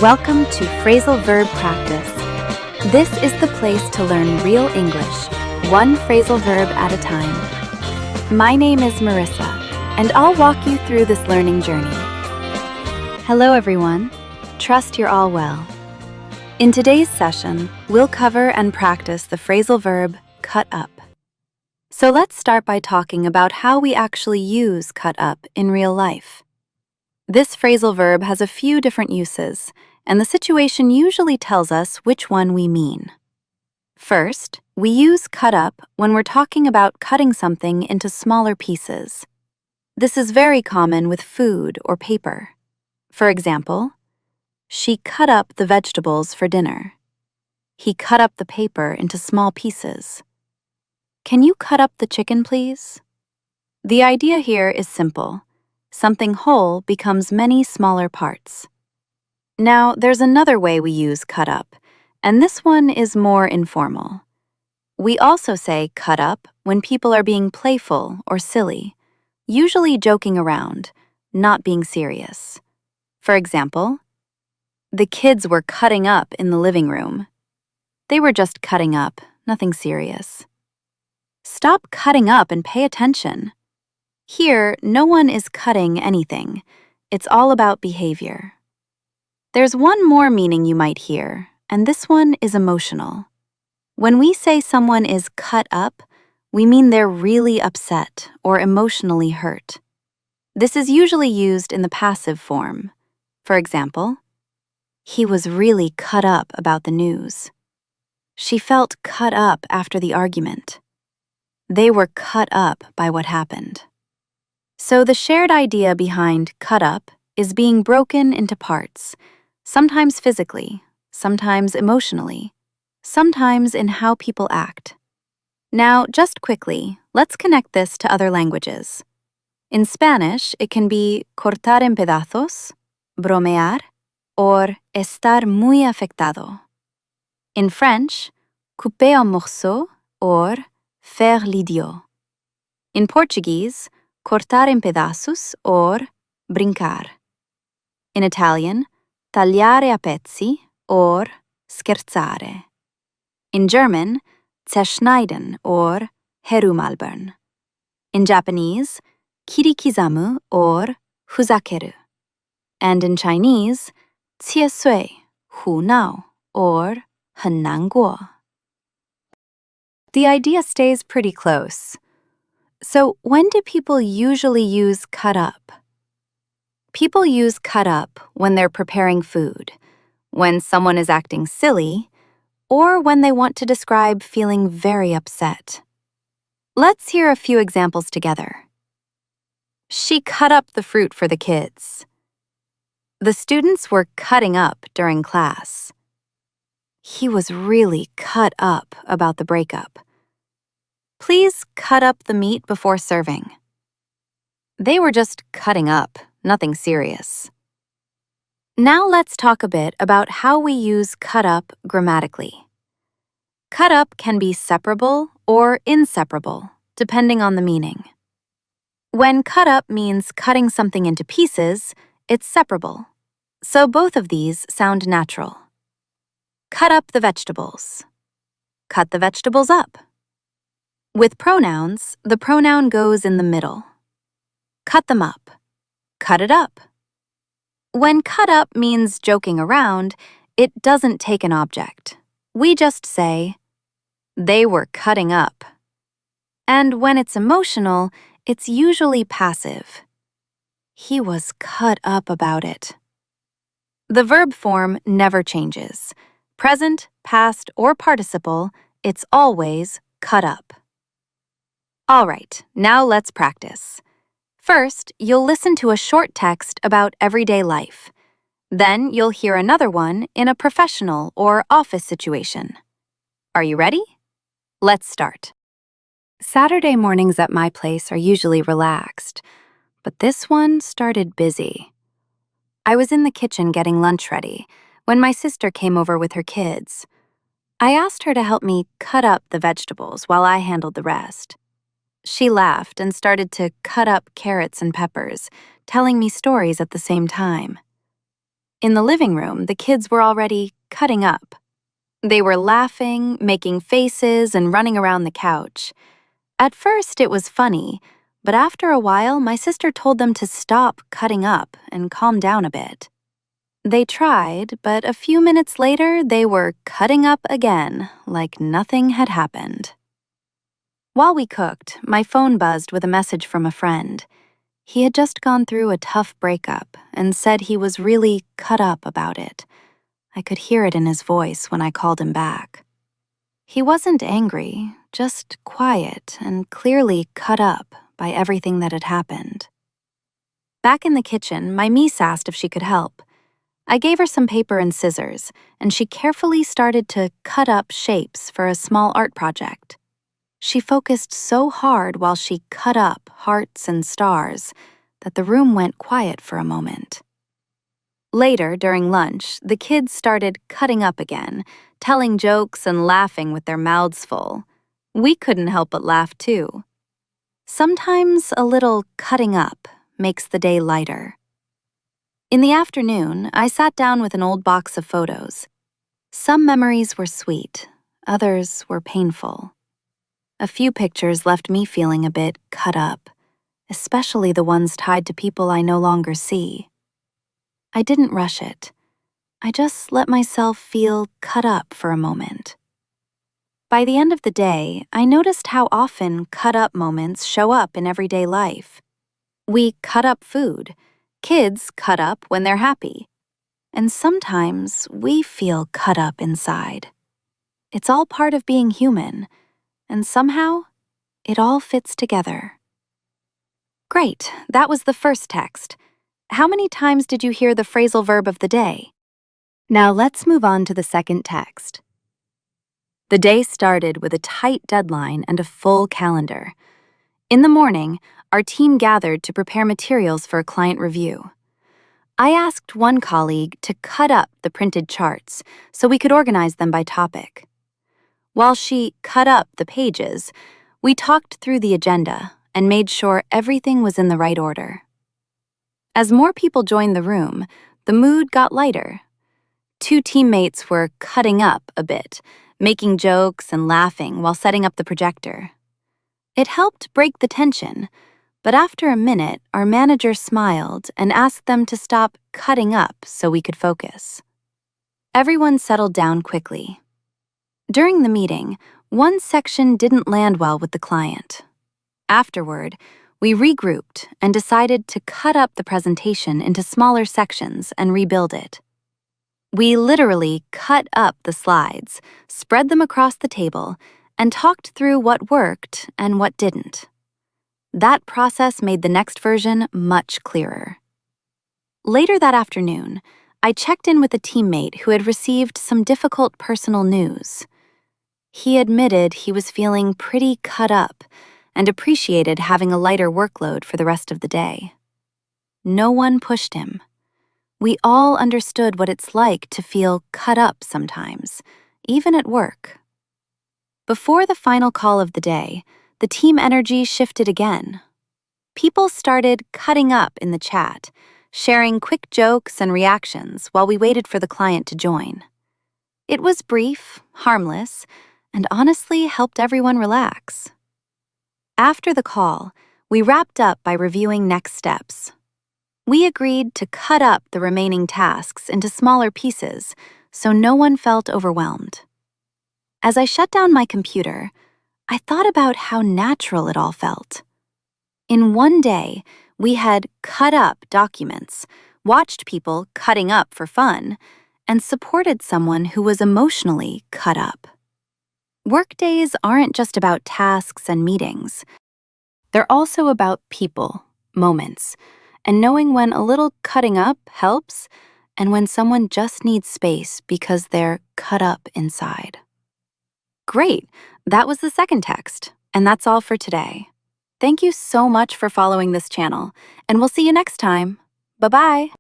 Welcome to Phrasal Verb Practice. This is the place to learn real English, one phrasal verb at a time. My name is Marissa, and I'll walk you through this learning journey. Hello everyone, trust you're all well. In today's session, we'll cover and practice the phrasal verb cut up. So let's start by talking about how we actually use cut up in real life. This phrasal verb has a few different uses, and the situation usually tells us which one we mean. First, we use cut up when we're talking about cutting something into smaller pieces. This is very common with food or paper. For example, she cut up the vegetables for dinner. He cut up the paper into small pieces. Can you cut up the chicken, please? The idea here is simple. Something whole becomes many smaller parts. Now, there's another way we use cut up, and this one is more informal. We also say cut up when people are being playful or silly, usually joking around, not being serious. For example, the kids were cutting up in the living room. They were just cutting up, nothing serious. Stop cutting up and pay attention. Here, no one is cutting anything. It's all about behavior. There's one more meaning you might hear, and this one is emotional. When we say someone is cut up, we mean they're really upset or emotionally hurt. This is usually used in the passive form. For example, he was really cut up about the news. She felt cut up after the argument. They were cut up by what happened. So the shared idea behind cut up is being broken into parts, sometimes physically, sometimes emotionally, sometimes in how people act. Now, just quickly, let's connect this to other languages. In Spanish, it can be cortar en pedazos, bromear, or estar muy afectado. In French, couper en morceaux or faire l'idiot. In Portuguese, cortar en pedazos or brincar. In Italian, tagliare a pezzi or scherzare. In German, zerschneiden or herumalbern. In Japanese, kirikizamu or fuzakeru. And in Chinese, 切碎, hu nao or 很难过. The idea stays pretty close. So when do people usually use cut up? People use cut up when they're preparing food, when someone is acting silly, or when they want to describe feeling very upset. Let's hear a few examples together. She cut up the fruit for the kids. The students were cutting up during class. He was really cut up about the breakup. Please cut up the meat before serving. They were just cutting up, nothing serious. Now let's talk a bit about how we use cut up grammatically. Cut up can be separable or inseparable, depending on the meaning. When cut up means cutting something into pieces, it's separable. So both of these sound natural. Cut up the vegetables. Cut the vegetables up. With pronouns, the pronoun goes in the middle. Cut them up. Cut it up. When cut up means joking around, it doesn't take an object. We just say, they were cutting up. And when it's emotional, it's usually passive. He was cut up about it. The verb form never changes. Present, past, or participle, it's always cut up. All right, now let's practice. First, you'll listen to a short text about everyday life. Then you'll hear another one in a professional or office situation. Are you ready? Let's start. Saturday mornings at my place are usually relaxed, but this one started busy. I was in the kitchen getting lunch ready when my sister came over with her kids. I asked her to help me cut up the vegetables while I handled the rest. She laughed and started to cut up carrots and peppers, telling me stories at the same time. In the living room, the kids were already cutting up. They were laughing, making faces, and running around the couch. At first, it was funny, but after a while, my sister told them to stop cutting up and calm down a bit. They tried, but a few minutes later, they were cutting up again, like nothing had happened. While we cooked, my phone buzzed with a message from a friend. He had just gone through a tough breakup and said he was really cut up about it. I could hear it in his voice when I called him back. He wasn't angry, just quiet and clearly cut up by everything that had happened. Back in the kitchen, my niece asked if she could help. I gave her some paper and scissors, and she carefully started to cut up shapes for a small art project. She focused so hard while she cut up hearts and stars that the room went quiet for a moment. Later, during lunch, the kids started cutting up again, telling jokes and laughing with their mouths full. We couldn't help but laugh too. Sometimes a little cutting up makes the day lighter. In the afternoon, I sat down with an old box of photos. Some memories were sweet, others were painful. A few pictures left me feeling a bit cut up, especially the ones tied to people I no longer see. I didn't rush it. I just let myself feel cut up for a moment. By the end of the day, I noticed how often cut-up moments show up in everyday life. We cut up food. Kids cut up when they're happy. And sometimes we feel cut up inside. It's all part of being human, and somehow, it all fits together. Great, that was the first text. How many times did you hear the phrasal verb of the day? Now let's move on to the second text. The day started with a tight deadline and a full calendar. In the morning, our team gathered to prepare materials for a client review. I asked one colleague to cut up the printed charts so we could organize them by topic. While she cut up the pages, we talked through the agenda and made sure everything was in the right order. As more people joined the room, the mood got lighter. Two teammates were cutting up a bit, making jokes and laughing while setting up the projector. It helped break the tension, but after a minute, our manager smiled and asked them to stop cutting up so we could focus. Everyone settled down quickly. During the meeting, one section didn't land well with the client. Afterward, we regrouped and decided to cut up the presentation into smaller sections and rebuild it. We literally cut up the slides, spread them across the table, and talked through what worked and what didn't. That process made the next version much clearer. Later that afternoon, I checked in with a teammate who had received some difficult personal news. He admitted he was feeling pretty cut up and appreciated having a lighter workload for the rest of the day. No one pushed him. We all understood what it's like to feel cut up sometimes, even at work. Before the final call of the day, the team energy shifted again. People started cutting up in the chat, sharing quick jokes and reactions while we waited for the client to join. It was brief, harmless, and honestly helped everyone relax. After the call, we wrapped up by reviewing next steps. We agreed to cut up the remaining tasks into smaller pieces so no one felt overwhelmed. As I shut down my computer, I thought about how natural it all felt. In one day, we had cut up documents, watched people cutting up for fun, and supported someone who was emotionally cut up. Workdays aren't just about tasks and meetings. They're also about people, moments, and knowing when a little cutting up helps and when someone just needs space because they're cut up inside. Great, that was the second text, and that's all for today. Thank you so much for following this channel, and we'll see you next time. Bye-bye.